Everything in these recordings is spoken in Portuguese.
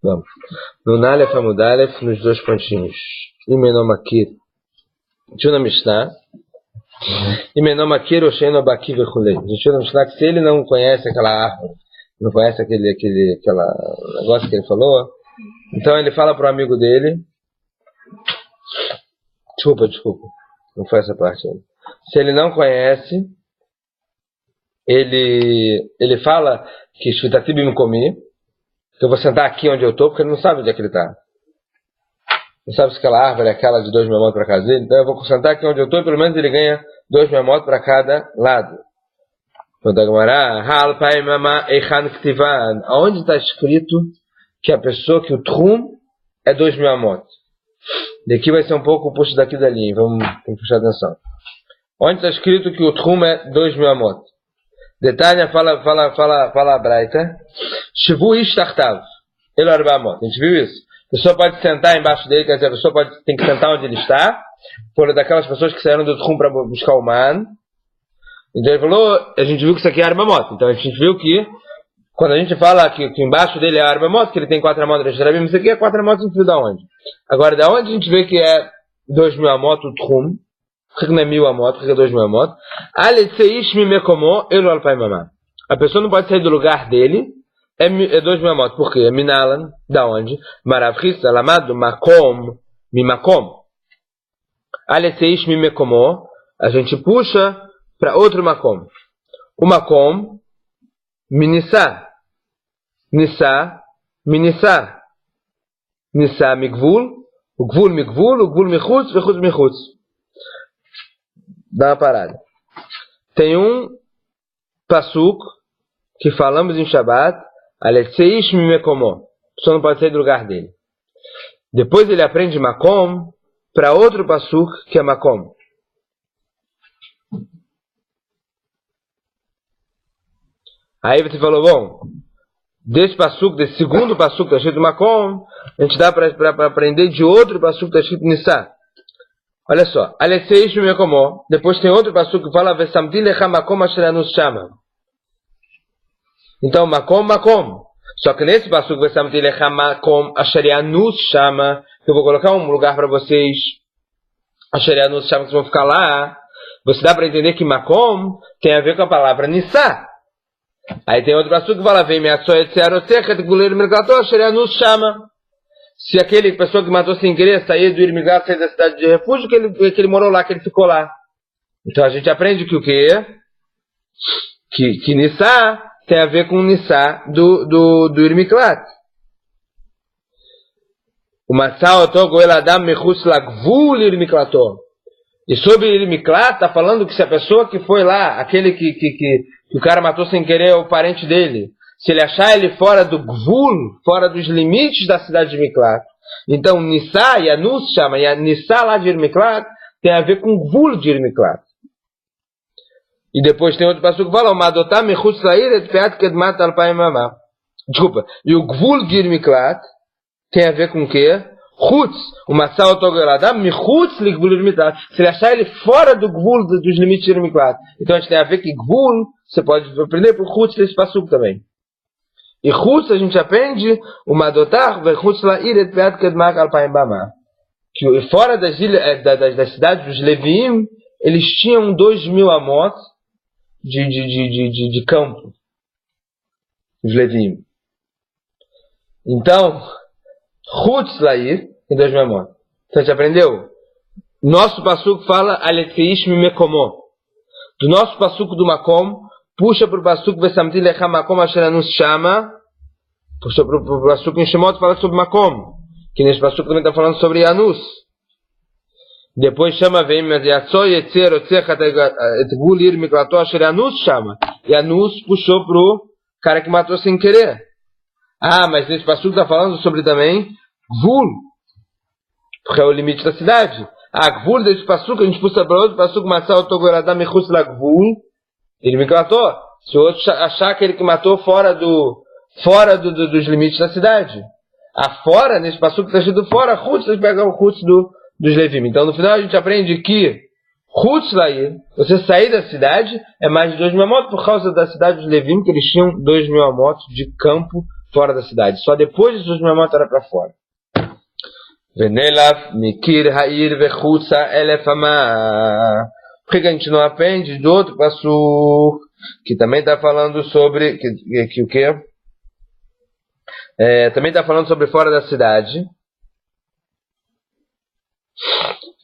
Vamos. No Nalef Amudalef, nos dois pontinhos. Imenomakir. Tinha na Mishnah. Imenomakir Oshenobaki Vechulei. A gente tinha na Mishnah que se ele não conhece aquela árvore, não conhece aquele negócio que ele falou, então ele fala para o amigo dele. Desculpa. Não foi essa parte aí. Se ele não conhece, ele fala que Shvitatib me comi, que eu vou sentar aqui onde eu estou, porque ele não sabe onde é que ele está. Não sabe se aquela árvore é aquela de 2 memotes para casa dele, então eu vou sentar aqui onde eu estou e pelo menos ele ganha 2 memotes para cada lado. Aonde está escrito que a pessoa, que o Trum é 2 memotes? Daqui vai ser um pouco o puxo daqui da linha, vamos prestar atenção. Onde está escrito que o Trum é 2 memotes? Detalhe, fala a Braita. Shivu ishtartav. Ele arbamot. A gente viu isso? A pessoa pode sentar embaixo dele, quer dizer, a pessoa tem que sentar onde ele está, por daquelas pessoas que saíram do Trum para buscar o man. Então ele falou, a gente viu que isso aqui é arbamot. Então a gente viu que, quando a gente fala que embaixo dele é arbamot, que ele tem 4 amot, isso aqui é 4 amot, a gente viu da onde? Agora, da onde a gente vê que é 2.000 amot o Trum? Por que não é 1.000 amot? Por que é 2.000 amot? A pessoa não pode sair do lugar dele. É 2.000 amot. Por quê? É minalan. Da onde? Maravchis, alamado, makom, mimakom. Aletseish mimekomo. A gente puxa para outro makom. O makom, minissá. Nissá, minissá. Nissá migvul. O gvul migvul. O gvul michutz. Vechutz michutz. Dá uma parada. Tem um pasuk que falamos em Shabbat, Aletseish mimekomo. A pessoa não pode sair do lugar dele. Depois ele aprende makom para outro pasuk que é makom. Aí você falou, bom, desse segundo pasuk que está escrito makom, a gente dá para aprender de outro pasuk que está escrito nissá. Olha só, Aletseish mimekomo. Depois tem outro pasuk que fala Vesamti lecha makom asher anus shama. Então, makom. Só que nesse pasuk Vesamti lecha makom asher anus shama, que eu vou colocar um lugar para vocês, asher anus shama, que vocês vão ficar lá. Você dá para entender que makom tem a ver com a palavra nissá. Aí tem outro pasuk que fala Vem meatsoy etzearotecha tiguleiro merkato asher anus shama. Se aquele pessoa que matou sem querer sair do Irmigat, sair da cidade de refúgio, que ele morou lá, que ele ficou lá. Então a gente aprende que o quê? Que Nissá tem a ver com o Nissá do Irmiklat. O Matzah otogo eladam mechutz lagvul Irmiklato. E sobre Irmiklat está falando que se a pessoa que foi lá, aquele que o cara matou sem querer o parente dele, se ele achar ele fora do Gvul, fora dos limites da cidade de Miklat, então Nissá e Anus chama, e a Nissá lá de Irmiklat tem a ver com o Gvul de Irmiklat. E depois tem outro passo que fala, Madotá mechutz lair et peat kedmat alpaim mamá. Desculpa, e o Gvul de Irmiklat tem a ver com o quê? Chutz, o Matzah otogeladam mechutz li Gvul Irmiklat. Se ele achar ele fora do Gvul, dos limites de Irmiklat. Então a gente tem a ver que Gvul, você pode aprender por Chutz desse passo também. E Chutz a gente aprende o Madotar Chutz lair et peat kedmat alpaim mamá. Que fora das cidades dos Leviim, eles tinham 2.000 amot de campo. Os Leviim. Então, Chutz lair tem 2.000 amot. Então a gente aprendeu? Nosso passuco fala Aletseish mimekomo. Do nosso passuco do Makom, puxa para o passuco Vesamti lecha makom asher anus shama. Puxa para o passuco em Shemot, fala sobre Makom. Que nesse passuco também está falando sobre Anus. Depois chama vem Mediatsoy etzer otzecha etgul irmiklato asher Anus chama. E Anus puxou para o cara que matou sem querer. Ah, mas nesse passuco está falando sobre também Gvul. Porque é o limite da cidade. Ah, Gvul desse passuco, a gente puxa para outro passuco, Matzah otogoradam mechutz la Gvul. Ele me matou. Se o outro achar aquele que matou fora dos limites da cidade. A fora, nesse passuco está escrito fora, Chutz, você pega o Chutz dos Levim. Então no final a gente aprende que Chutz lair, você sair da cidade, é mais de 2.000 amot por causa da cidade dos Levim, que eles tinham 2.000 amot de campo fora da cidade. Só depois de 2 mamot era para fora. Venelav mikir ha'ir vechutza elefama. Por que a gente não aprende de outro passuk que também está falando sobre que o quê? Também está falando sobre fora da cidade,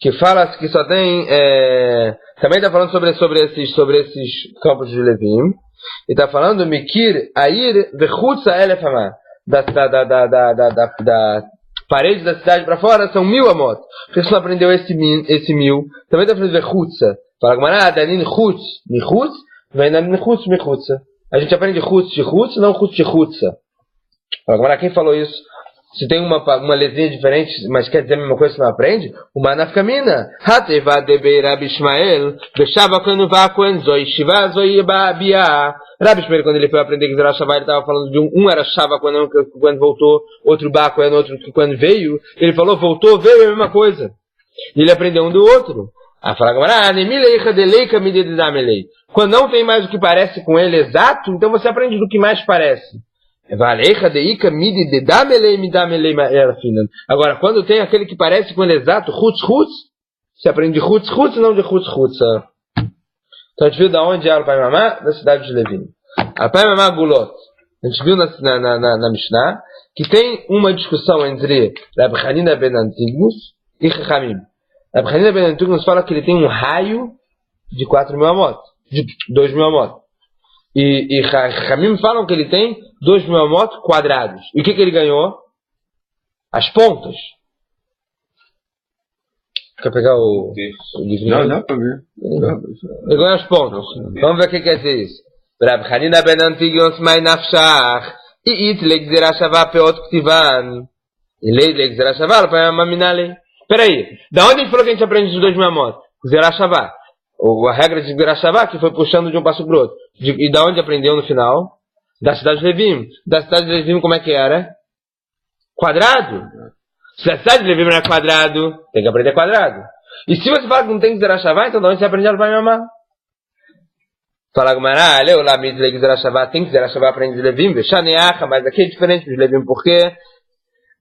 que fala que só tem também está falando sobre esses campos de Levim, e está falando mikir air vechutza elefama, da parede da cidade para fora são 1000 amot. Por que você não aprendeu esse 1000? Também está falando vechutza. Fala Gamara, danin chutz, michutz, vem danin chutz, michutza. A gente aprende chutz de chutz, não chutz de chutza. Fala Gamara, quem falou isso? Se tem uma letrinha diferente, mas quer dizer a mesma coisa, você não aprende? Uma nafkamina. Hateva debe Rabi Ishmael, Beshava quando vakuen, zoi shiva, zoi bia. Rabi Ishmael, quando ele foi aprender que Zerah Shavá, ele estava falando de um era Shava quando voltou, outro Bakuen, outro quando veio. Ele falou, voltou, veio, é a mesma coisa. E ele aprendeu um do outro. Quando não tem mais o que parece com ele exato, então você aprende do que mais parece. Agora, quando tem aquele que parece com ele exato, você aprende de não de Então a gente viu da onde era o pai e mamá? Da cidade de Levim. O pai e mamá Gulot. A gente viu na Mishnah que tem uma discussão entre Rabbi Hanina ben Antignus e Chachamim. Rabbi Hanina ben Antignus fala que ele tem um raio de 4.000 amot, de 2.000 amot. E Chachamim falam que ele tem 2.000 amot quadrados. E o que ele ganhou? As pontas. Quer pegar o livrinho? Não, para ver. Ele ganhou as pontas. Vamos ver o que quer dizer isso. Rabbi Hanina ben Antignus mai nafshach. E it legzerah shavah peot ktivan. E legzerah shavah para maminale. Peraí, da onde a gente falou que a gente aprende os 2.000 amot? Zerah shavah. A regra de Zerah shavah que foi puxando de um passo pro outro. E da onde aprendeu no final? Da cidade de Levim. Da cidade de Levim como é que era? Quadrado. Se a cidade de Levim era quadrado, tem que aprender quadrado. E se você fala que não tem que Zerah shavah, então da onde você aprende ela vai me amar? Fala Gumará, leu lá, me diz Zerah shavah, tem que Zerah shavah aprende de Levim, Veshaneacha, mas aqui é diferente de Levim, porque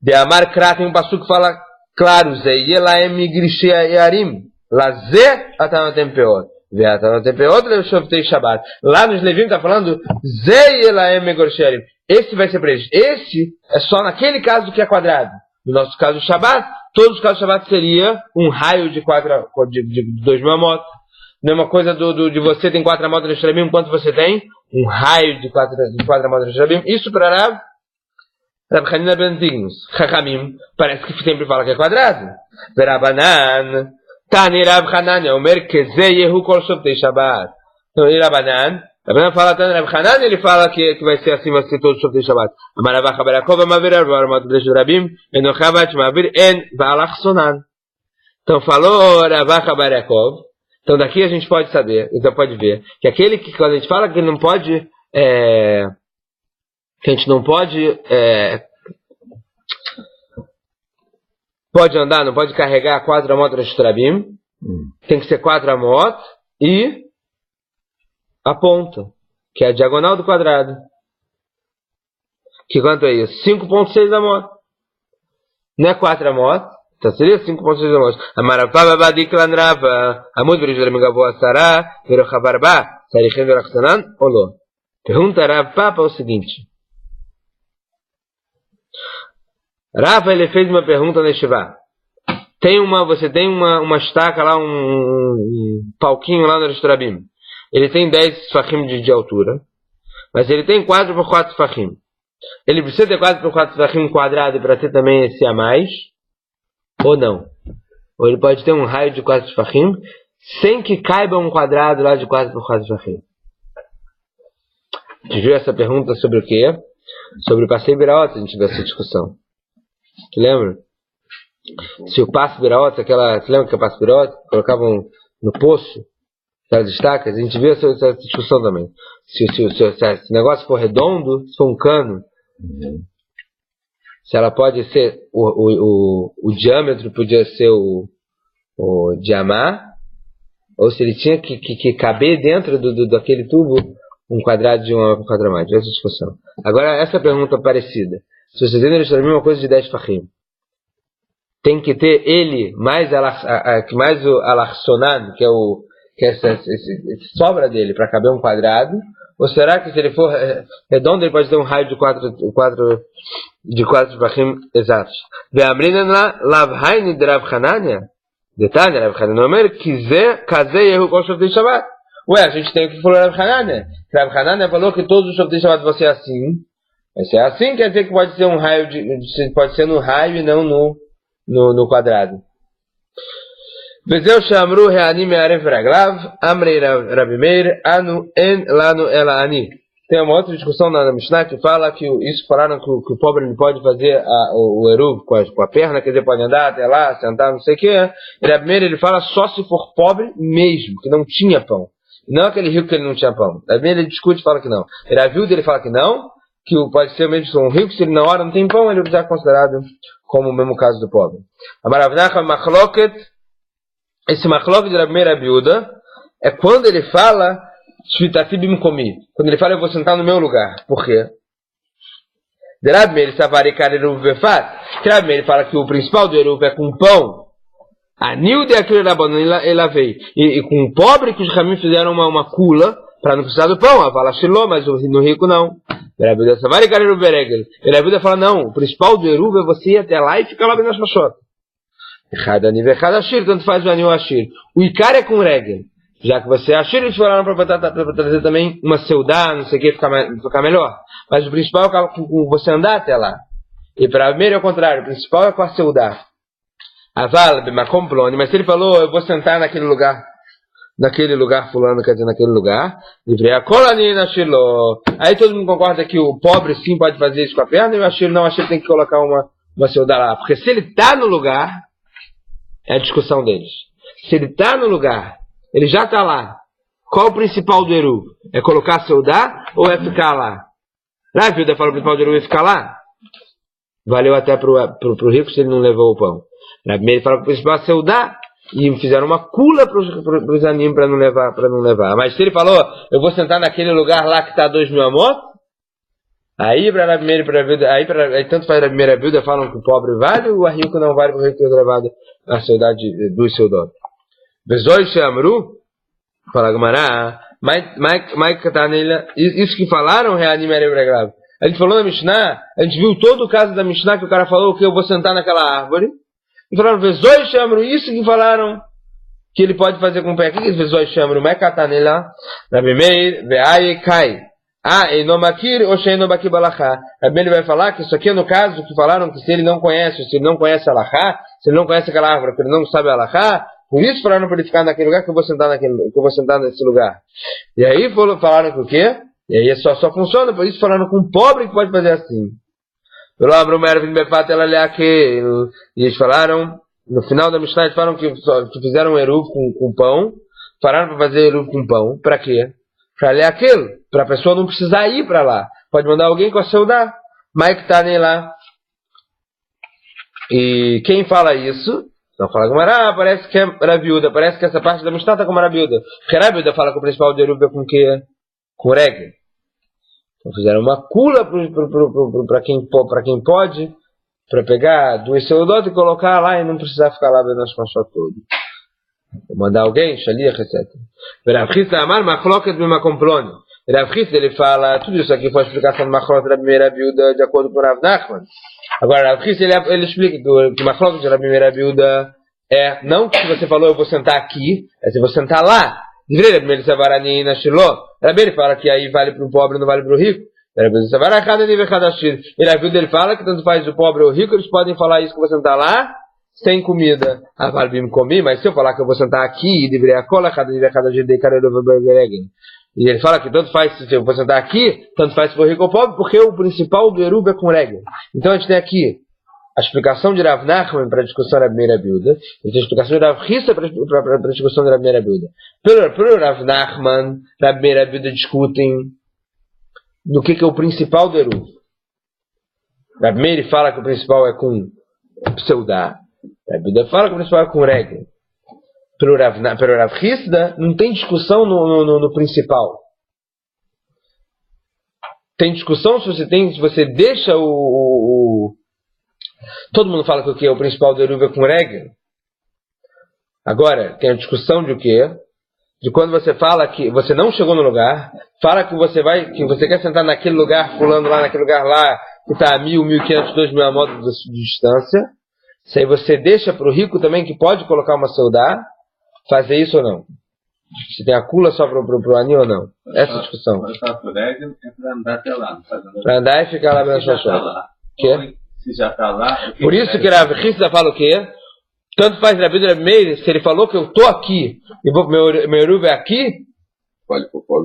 de Amar Krat tem um passo que fala claro, Zeielaem Migrishe Yarim, Lazé Atanatem Peot, Veatanatem Peot, Levshoftei Shabbat. Lá nos Levim está falando Zeielaem Migrishe Yarim. Esse vai ser preso. Esse é só naquele caso que é quadrado. No nosso caso, Shabbat, todos os casos Shabbat seria um raio de 2.000 amot. Mesma coisa de você tem 4 amot no Shrabim, quanto você tem? Um raio de 4 amot no Shrabim. Isso para Rabbi Hanina ben Antignus. Chachamim parece que sempre fala que é quadrado. Verabanan, Tani Rabbi Hanania, Omer Keze Yehu Kol Shobtei Shabbat. Então, Rabanan fala, Tani Rabbi Hanania, ele fala que vai ser assim, vai ser todo Shobtei Shabbat. Amaravacha Barakov, Amavir Arvarmat Bresh Rabim, Enochavat Mavir En Baalach Sonan. Então, falou Ravacha Barakov. Então daqui a gente pode saber, então pode ver, que aquele que quando a gente fala que ele não pode, que a gente não pode, pode andar, não pode carregar 4 amot de Shtrabim, tem que ser 4 amot e a ponta, que é a diagonal do quadrado. Que quanto é isso? 5.6 amot. Não é 4 amot. Então seria 5.6 amot. Amarapava badiklan rava. Amud verijor megavoa sará. Verochavarba. Sarichem verachsanan. Olô. Pergunta Rav Papa o seguinte. Rav, ele fez uma pergunta na Yeshiva. Você tem uma estaca lá, um palquinho lá no Shtrabim. Ele tem 10 fachim de altura. Mas ele tem 4 por 4 fachim. Ele precisa ter 4 por 4 fachim quadrado para ter também esse a mais? Ou não? Ou ele pode ter um raio de 4 fachim sem que caiba um quadrado lá de 4 por 4 fachim? A gente viu essa pergunta sobre o quê? Sobre o passeio Biraot, a gente viu essa discussão. Você lembra? Se o passo Biraot, você lembra que o passo Biraot? Colocavam no poço aquelas estacas, a gente viu essa discussão também. Se esse negócio for redondo, se for um cano, se ela pode ser o diâmetro podia ser o diamá, ou se ele tinha que caber dentro daquele tubo um quadrado de 1 quadrado mais. Essa discussão. Agora, essa pergunta parecida. Se você tem a mesma coisa de 10 fahim, tem que ter ele mais o alarsonan, que é essa sobra dele para caber um quadrado? Ou será que se ele for redondo, ele pode ter um raio de 4 fahim exatos? Ve'amrinan la lavhaini de Rav Hanania. Detalhe, Rav Hanania Omer, kazeh yehu kol shoftei Shabbat. Ué, a gente tem o que falou Rav Hanania. Rav Hanania falou que todos os shoftei Shabbat vão ser assim. Vai ser assim, quer dizer que pode ser um raio pode ser no raio e não no quadrado. Vezeu shamru re'ani me'aref raglav, amrei Rabi Meir, anu en lanu ela ani. Tem uma outra discussão na Mishnah que fala que isso falaram que o pobre ele pode fazer o eruv com a perna, quer dizer, pode andar até lá, sentar, não sei o que. E Rabi Meir ele fala só se for pobre mesmo, que não tinha pão. Não aquele rico que ele não tinha pão. Rabi Meir ele discute e fala que não. Rabi Uda ele fala que não, que pode ser mesmo um rico, se ele na hora não tem pão, ele já é considerado como o mesmo caso do pobre. Amaravnach machloket, esse machloket de Rabi Meir e Rabi Uda é quando ele fala Shvitati bimkomi, quando ele fala eu vou sentar no meu lugar. Por quê? Rabi Meir savarikar eruv befat, Rabi Meir fala que o principal do eruv é com pão. Anil de aquele rabanon ela veio e com o pobre que os caminhos fizeram uma cula para não precisar do pão. A fala shiló, mas no rico não. Rabi Uda savarikar eruv beregel. Rabi Uda fala não, o principal do eruv é você ir até lá e ficar lá bem nas machotas. Tanto faz o anil ashir. O Icar é com regel. Já que você ashir, eles falaram para trazer também uma seudá, não sei o que, ficar melhor. Mas o principal é com você andar até lá. E para mim é o contrário, o principal é com a seudá. Aval, bemakom ploni, mas se ele falou, eu vou sentar naquele lugar fulano, quer dizer, naquele lugar, aí todo mundo concorda que o pobre sim pode fazer isso com a perna, e o ashir não, o ashir tem que colocar uma seudá lá. Porque se ele está no lugar, é a discussão deles. Se ele está no lugar, ele já está lá. Qual o principal do eruv? É colocar seudá ou é ficar lá? Rabi Uda fala que o principal do eruv é ficar lá. Valeu até pro rico se ele não levou o pão. Rabi Meir fala que o principal é seudá. E fizeram uma cula para os animes para não levar. Mas se ele falou, eu vou sentar naquele lugar lá que está 2.000 amot, aí para Rabi Meir e para Rabi Uda, aí tanto para Rabi Meir e Rabi Uda falam que o pobre vale, o rico não vale, porque o rico é levado a seudá dos seudot. Bezoi Shamru, fala Gumará, isso que falaram, Reanim Erev. A gente falou na Mishnah, a gente viu todo o caso da Mishnah que o cara falou que eu vou sentar naquela árvore. E falaram, Bezoi Shamru, isso que falaram que ele pode fazer com o pé. O que é Bezoi Shamru? Mekatanela, Rabi Meir, Ve'ai Kai. Enomakir ou Sheinobaki Balachá. Rabi Meir vai falar que isso aqui é no caso que falaram que se ele não conhece Alachá, se ele não conhece aquela árvore, que ele não sabe Alachá, por isso falaram para ele ficar naquele lugar que eu vou sentar nesse lugar. E aí falaram que o quê? E aí só funciona, por isso falaram com um pobre que pode fazer assim. E eles falaram, no final da Mishnah, eles falaram que fizeram um eruv com pão, falaram para fazer eruv com pão, para quê? Para ler aquilo, para a pessoa não precisar ir para lá. Pode mandar alguém com a seudá, mas que tá nem lá. E quem fala isso? Então fala Gumará, parece que é Rabi Uda, parece que essa parte da Mishnah está como Rabi Uda. Porque Rabi Uda fala que o principal do eruv é com que? Com reggae. Então fizeram uma cula para quem pode, para pegar 2 seudot e colocar lá e não precisar ficar lá vendo as machot todo. Vou mandar alguém, shaliach, etc. Rav Chisda amar machloket b'makom ploni. Rav Chisda ele fala, tudo isso aqui foi a explicação do machloket Rabi Meir e Rabi Uda de acordo com Rav Nachman. Agora, Rav Chisda ele explica que o machloket de Rabi Meir e Rabi Uda é não que você falou eu vou sentar aqui, é se eu vou sentar lá. Rabi Meir savarani na shiló. Rabi Meir fala que aí vale para o pobre e não vale para o rico. Rabi Uda savarachad e vechadashir. E Rabi Uda ele fala que tanto faz o pobre ou o rico, eles podem falar isso que eu vou sentar lá sem comida. Avalbim comi, mas se eu falar que eu vou sentar aqui e deveria cola cada de cada dia de cara do e ele fala que tanto faz se eu vou sentar aqui, tanto faz se for rico ou pobre, porque o principal do eruv é com regel. Então a gente tem aqui a explicação de Rav Nachman para a discussão da primeira Rabi Uda, e a explicação de Rav Chisda para a discussão da primeira Rabi Uda. Pelo Rav Nachman, na primeira Rabi Uda discutem do que é o principal do eruv. Rabi Meir fala que o principal é com seudá. Rabi Uda fala que o principal é com regel. Pelo Rav Chisda não tem discussão no principal. Tem discussão se você deixa todo mundo fala que o que? O principal do Eruv é com regel. Agora, tem a discussão de o quê? De quando você fala que você não chegou no lugar, fala que você quer sentar naquele lugar, pulando lá naquele lugar lá, que está a 1.000, 1.500, 2.000 amostras de distância. Se aí você deixa para o rico também, que pode colocar uma seudá, fazer isso ou não? Se tem a kula só para o ani ou não? Essa é a discussão. Para andar até lá. Para andar e ficar lá na sua Se já está lá. Por isso que Rav Hizda fala o quê? Tanto faz Rabi Meir, se ele falou que eu estou aqui e meu Eruv é aqui,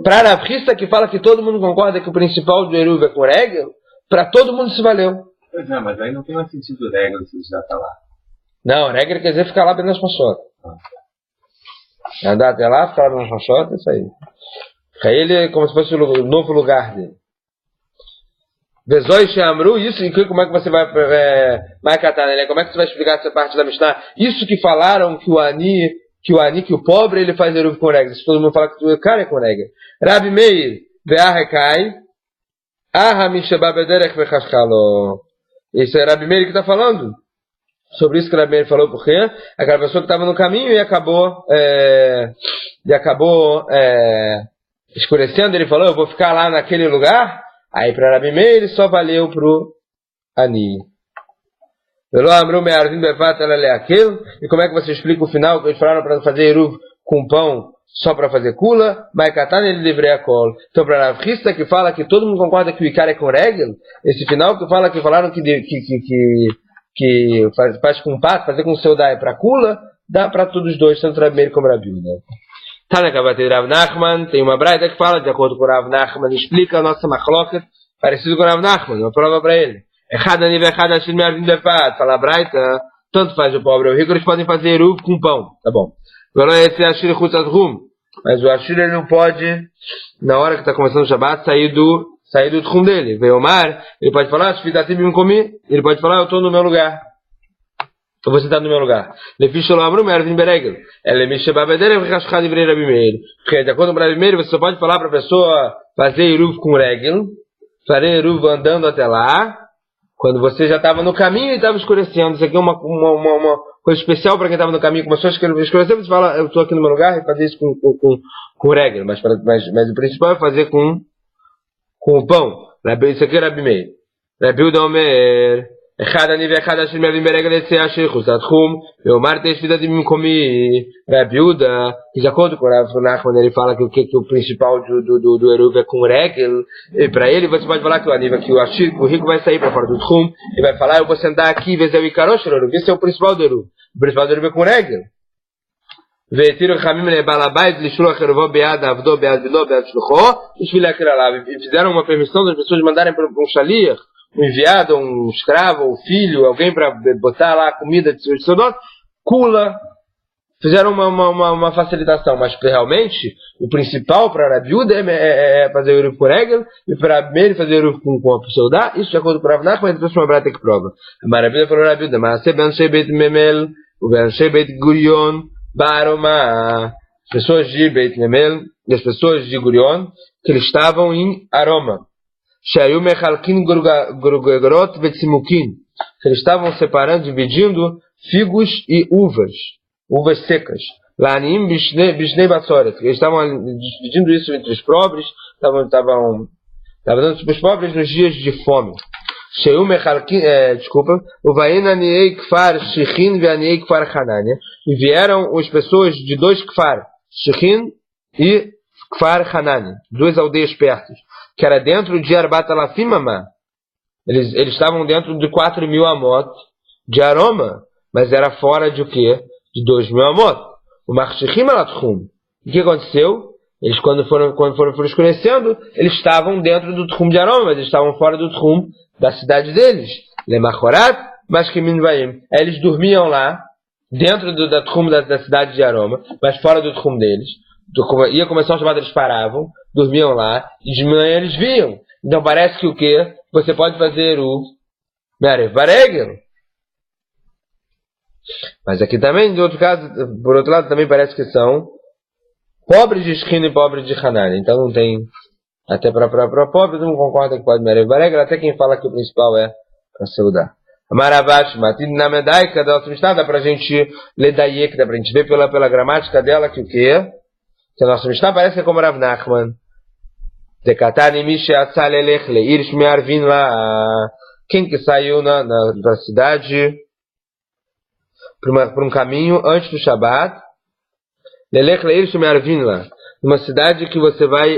para Rav Hizda que fala que todo mundo concorda que o principal do Eruv é com regel, para todo mundo se valeu. Pois é, mas aí não tem mais sentido regel se já está lá. Não, regra quer dizer ficar lá bem nas pachotas. Andar até lá, ficar lá bem nas pachotas, isso aí. Aí ele é como se fosse o novo lugar dele. Vezoi Sheamru, isso, e como é que você vai catar, né? Como é que você vai explicar essa parte da Mishnah? Isso que falaram que o pobre, ele faz eruv com regra. Se todo mundo fala que o cara é com regra. Rabi Meir, Ve'ahekai, Aha Mishababederech Vechashkalo. Isso é Rabi Meir que está falando. Sobre isso que Rabi Meir falou, porque aquela pessoa que estava no caminho e acabou escurecendo, ele falou, eu vou ficar lá naquele lugar. Aí para Rabi Meir só valeu pro ani. E como é que você explica o final que eles falaram para fazer eruv com pão só para fazer kula? Maikatan ele deveria col. Então para Rav Hizda que fala que todo mundo concorda que o Icar é com regel, esse final que falaram que faz com pato, fazer com seu dai para kula, dá para todos os dois, tanto Rabi Meir como Rabi Yehuda. Tanakabatei Rav Nachman, tem uma braita que fala, de acordo com o Rav Nachman, explica a nossa machloket, parecido com o Rav Nachman, uma prova para ele. Fala a braita, tanto faz o pobre ou o rico, eles podem fazer eruv com pão, tá bom. Mas o Ashir ele não pode, na hora que está começando o Shabbat, sair do tchum dele. Veio o mar, ele pode falar, ele pode falar, eu estou no meu lugar. Eu vou sentar no meu lugar. Porque de acordo com o Rabi Meir, você só pode falar para a pessoa fazer eruv com regel, fazer eruv andando até lá, quando você já estava no caminho e estava escurecendo. Isso aqui é uma coisa especial para quem estava no caminho. Começou a escurecer, você fala, eu estou aqui no meu lugar e fazer isso com regel. Mas o principal é fazer com o pão. Isso aqui é Rabi Meir. Rabi Yehuda Omer, אחד אני ואחד אשר מביאים ברגל יציאה של חוץ לתחום, ואומר תשפיטתי במקומי. Rabi Yehuda, que de acordo com o Rav Nachman, ele fala que o principal do eruv é com regel, e para ele você pode falar que o rico vai sair para fora do tchum, e vai falar, eu vou sentar aqui, vezes é o ikarosh do eruv, esse é o principal do eruv. O principal do eruv é com regel. והתירו חכמים לבעל הבית לשלוח ערבו ביד עבדו ביד בנו ביד שלוחו בשביל להקל עליו. E fizeram uma permissão das pessoas mandarem para um shaliach, um enviado, um escravo, um filho, alguém para botar lá a comida de seu dono, kula. Fizeram uma facilitação, mas realmente o principal para Rabi Yehuda é fazer o eruv com regel, e para Rabi Meir fazer o eruv com a pseudá. Isso de acordo com o Rav Nachman, então uma brata que prova. Mas Rabi Yehuda falou Rabi Yehuda, mas se ben shebet memel, o ben shebet gurion, baroma, as pessoas de Beit Memel e as pessoas de Gurion, que eles estavam em Aroma. Shayu mechalkin gurgerot vetzimukin, que eles estavam separando, dividindo figos e uvas secas. Lanim bishnei batzoret, eles estavam dividindo isso entre os pobres, estavam dando para os pobres nos dias de fome. Shayu mechalkin, o vaina aniei kfar shichin ve aniei kfar hanania, e vieram as pessoas de dois kfar, shichin e kfar hanania, duas aldeias perto, que era dentro de Arbat Alafim Amá. Eles estavam dentro de 4.000 amot de Aroma, mas era fora de o quê? De 2.000 amot. O Marchichim Alatchum. O que aconteceu? Eles, quando foram escurecendo, eles estavam dentro do Tchum de Aroma, mas eles estavam fora do Tchum da cidade deles. Lemachorat, Mashkimin Vaim. Aí eles dormiam lá, dentro da Tchum da cidade de Aroma, mas fora do Tchum deles. Ia começar o Shabbat, eles paravam, dormiam lá, e de manhã eles vinham. Então parece que o quê? Você pode fazer o Me'arev Baregel. Mas aqui também, por outro lado, também parece que são pobres de Shechin e pobres de Hanan. Então não tem Até para pobre, todo mundo concorda que pode merecer regra, até quem fala que o principal é para saudar. Marabash, Matin na medaica da outra Mishnah, dá pra gente ler daí, que dá pra gente ver pela gramática dela que o quê? Que a nossa Mishnah parece que é como Rav Nachman. Dekatani Misha Atzalelech Leir Shmearvin lá. Quem que saiu da cidade para um caminho antes do Shabat? Lelech Leir Shmearvin lá. Uma cidade que você vai,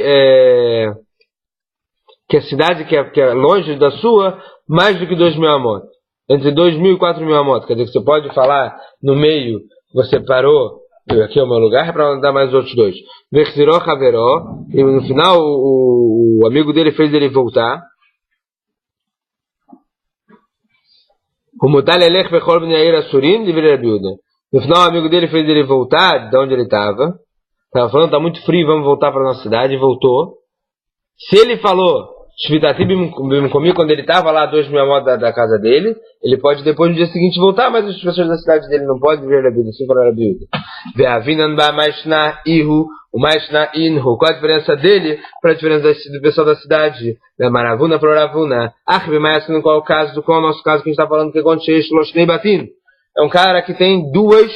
que é a cidade que é longe da sua, mais do que 2.000 amot. Entre 2.000 e 4.000 amot. Quer dizer que você pode falar no meio, você parou, aqui é o meu lugar, para andar mais os outros dois. Vexiró Haveró, e no final o amigo dele fez ele voltar. O Mutal Elech Bechol Ben Yair Asurim, livre Rabi Yehuda. No final o amigo dele fez ele voltar de onde ele estava. Estava falando, está muito frio, vamos voltar para a nossa cidade, e voltou. Se ele falou Shvitati Bimkomi, quando ele estava lá a 2.000 amot da casa dele, ele pode depois no dia seguinte voltar, mas as pessoas da cidade dele não podem viver Rabi Yehuda, assim falou Rabi Yehuda. Ve'avinan ba maishna ihu, o maishna inhu. Qual a diferença dele para a diferença do pessoal da cidade? Maravuna pro Ravuna. Achvimaiaskin, qual é o caso, qual é o nosso caso que a gente está falando que aconteceu? Loshnei Batin. É um cara que tem duas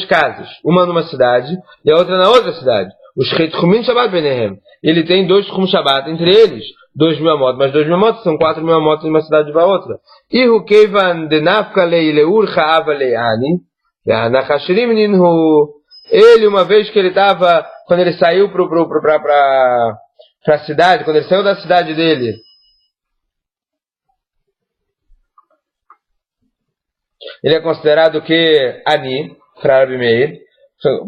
casas, uma numa cidade e a outra na outra cidade. Os Tchumim Shabbat Benehem. Ele tem 2 Tchum Shabbat entre eles, 2.000 amot, mas 2.000 amot são 4.000 amot de uma cidade para outra. Ihu Keivan Denafka Leileur Chaava Leani. Ele, uma vez que ele estava, quando ele saiu para a cidade, quando ele saiu da cidade dele, ele é considerado que Ani, para Rabi Meir.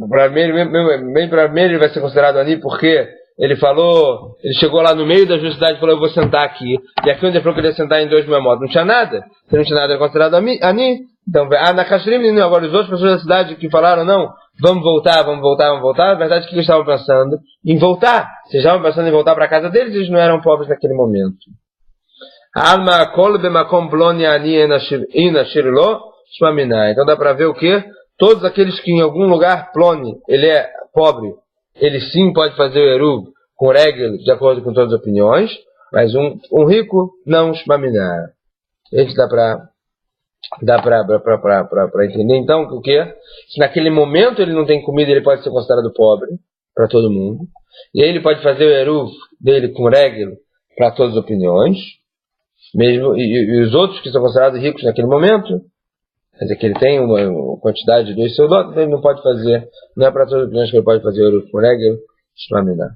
Para Meir ele vai ser considerado Ani porque ele falou, ele chegou lá no meio da cidade e falou, eu vou sentar aqui. E aqui onde ele falou que ele ia sentar em 2.000 amot, não tinha nada. Se não tinha nada, ele é considerado Ani. Então, na Kashrim, agora os outros pessoas da cidade que falaram, não, vamos voltar. Na verdade, o que eles estavam pensando? Em voltar. Se eles estavam pensando em voltar para a casa deles, eles não eram pobres naquele momento. Alma kol bemakom ploni ani inashirlo shmamina. Então dá para ver o que? Todos aqueles que em algum lugar ploni, ele é pobre, ele sim pode fazer o eruv com regel, de acordo com todas as opiniões, mas um rico, não shmamina. Isso dá para entender então o que? Se naquele momento ele não tem comida, ele pode ser considerado pobre para todo mundo. E aí ele pode fazer o eruv dele com regel para todas as opiniões. Mesmo, e os outros que são considerados ricos naquele momento, quer dizer que ele tem uma quantidade de 2 seudotos, ele não pode fazer, não é para todas as opiniões que ele pode fazer o eruv com regel, shmamina.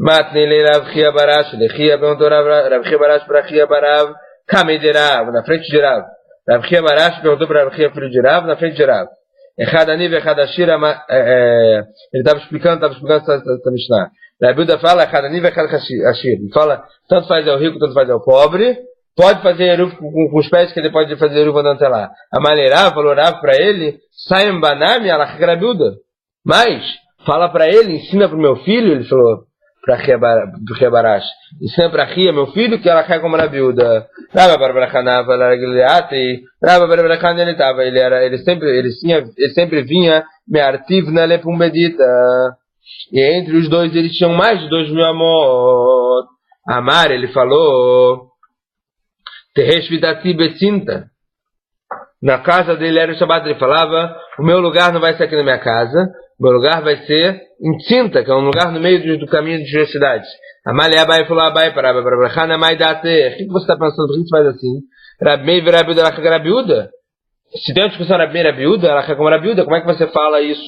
Matnei le Rav Chia Barash, le Chia perguntou Rav Chia Barash para Chia Barav, Kamei de Rav, na frente de Rav. Rav Chia Barash perguntou para Rav Chia, filho de Rav, na frente de Rav. Echad Ani ve'echad Ashir, ele estava explicando essa Mishnah. Rabi Yehuda fala, Echad Ani ve'echad Ashir. Ele fala, tanto faz é o rico, tanto faz é o pobre, pode fazer eruv com os pés que ele pode fazer eruv andando até lá. Amalei falou Rav para ele, Saim Banami, Alach Rabi Yehuda. Mas, fala para ele, ensina para o meu filho, ele falou, para Chia Barash. Ensina para Chia, meu filho, que ela cai como Rabi Yehuda. Rabba Barbarachanava, Rabba Barbarachan ele estava, ele sempre vinha me'artiv na lepumbedita. E entre os dois eles tinham mais de 2.000 amot. Amar, ele falou, Teresh vidati betinta. Na casa dele era o Shabbat, ele falava, o meu lugar não vai ser aqui na minha casa, o meu lugar vai ser em Tinta, que é um lugar no meio do caminho de duas cidades. Amalei Abai falou Abai para Rabi Maidate. O que você está pensando? Por que você faz assim? Rabi Meir e Rabi Yehuda, ela quer Rabi Yehuda? Se tem uma discussão Rabi Meir e Rabi Yehuda, ela quer como Rabi Yehuda. Como é que você fala isso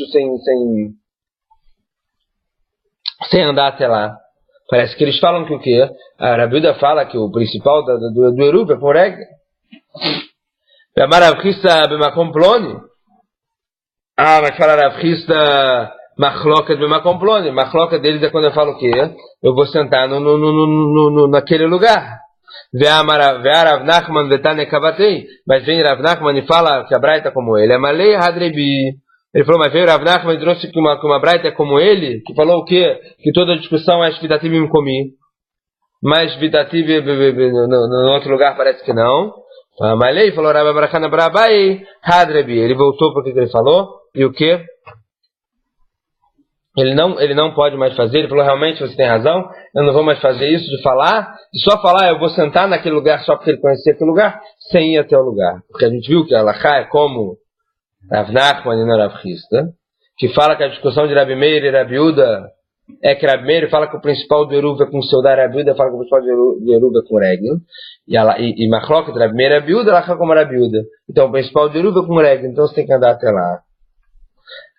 sem andar até lá? Parece que eles falam que o quê? A Rabi Yehuda fala que o principal do eruv é com regel. Rav Chisda b'makom ploni. Mas fala Rav Chisda machloket b'makom ploni. Machloket deles é quando eu falo o quê? Eu vou sentar naquele lugar. Ve'arav Nachman vetane kavatei. Mas vem Rav Nachman e fala que a braita é como ele. Amalei hadrebi. Ele falou, mas veio Rav Nachman e trouxe que uma braita é como ele, que falou o quê? Que toda discussão é shvitativ me comi. Mas shvitativ no outro lugar parece que não. Amalei falou Rabba Barachana Brabai Hadrebi. Ele voltou para o que ele falou? e o que? Ele não pode mais fazer. Ele falou, realmente você tem razão, eu não vou mais fazer isso de falar, de só falar, eu vou sentar naquele lugar só porque ele conhecia aquele lugar, sem ir até o lugar. Porque a gente viu que a Halachá é como Rav Nachman e não Rav Chisda, que fala que a discussão de Rabi Meir e Rabi Uda é que Rabi Meir fala que o principal do Eruv é com Seudá, Rabi Uda fala que o principal do Eruv é com Regel, e Machlok, Rabi Meir e Rabi Uda, Halachá como Rabi Uda. Então o principal do Eruv é com Regel, então você tem que andar até lá.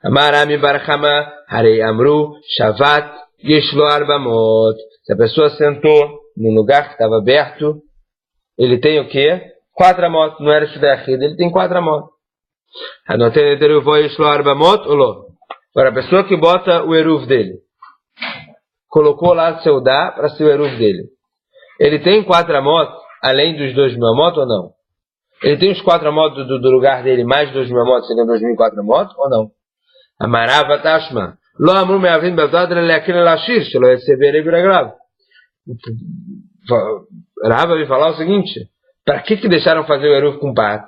Amarami Barachama, Harei Amru, Shavat, Yeshlo Arbamot. Se a pessoa sentou num lugar que estava aberto, ele tem o quê? 4 amot, não era Shudachid, ele tem 4 amot. Anoten Eteruvo Yeshlo Arbamot, olô. Agora a pessoa que bota o Eruv dele, colocou lá o Seudá para ser o Eruv dele. Ele tem 4 amot, além dos 2.000 amot ou não? Ele tem os 4 amot do lugar dele, mais 2.000 amot, seriam 2.004 amot ou não? Amarava Tashma. Lo amru me'avim bevdad le'akil lashir, shelo receber e grav. Rava vai falar o seguinte: para que deixaram fazer o Eruv com pato?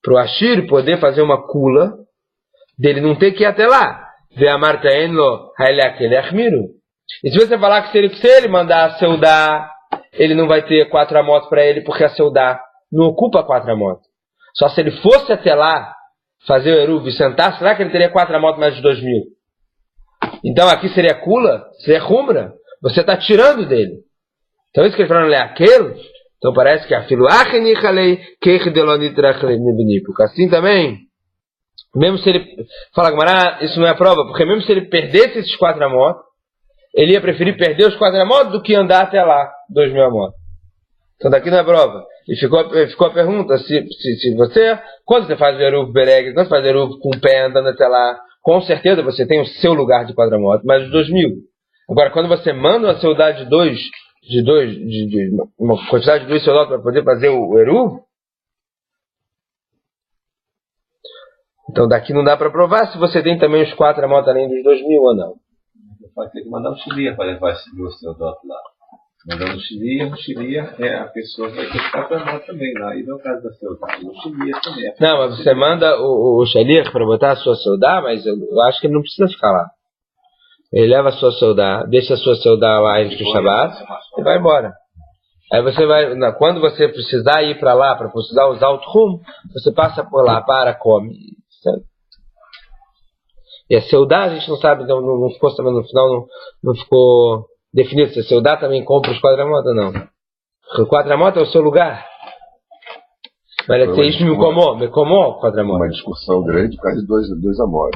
Para o Ashir poder fazer uma kula, dele não ter que ir até lá. Ve'amarta enlo ha'le'akil achmiru. E se você falar que se ele mandar a Seudá, ele não vai ter 4 amot para ele, porque a Seudá não ocupa 4 amot. Só se ele fosse até lá fazer o Eruv e sentar, será que ele teria 4 amot mais de 2.000? Então aqui seria Kula, seria Humra. Você está tirando dele. Então isso que ele falou, aquele. Então parece que a filo assim também, mesmo se ele fala Gamara, isso não é prova, porque mesmo se ele perdesse esses 4 amot, ele ia preferir perder os 4 amot do que andar até lá, 2.000 amot. Então daqui não é prova. E ficou a pergunta, se você, quando você faz o Eruv Bereg, quando você faz o Eruv com o pé andando até lá, com certeza você tem o seu lugar de 4 amot, mais de 2.000. Agora, quando você manda uma saudade de uma quantidade de 2 soldados para poder fazer o Eruv, então daqui não dá para provar se você tem também os 4 amot além dos 2.000 ou não. Você pode ter que mandar um Shilia para levar esses 2 soldados lá. Mandando o Shilia é a pessoa que vai ter 4 amot também lá. E no caso da saudade, o Shilia também. Não, mas você manda o Shaliach para botar a sua saudade, mas eu acho que ele não precisa ficar lá. Ele leva a sua saudade, deixa a sua saudade lá entre o Shabbat e vai embora. Aí você vai, quando você precisar ir para lá, para precisar usar o Tchum, você passa por lá, come. Certo? E a saudade a gente não sabe, então não ficou sabendo no final, não ficou definido se a saudade também compra os 4 amot ou não. O 4 amot é o seu lugar. Mas é isso me comou 4 amot. Uma discussão grande por causa de 2 amot.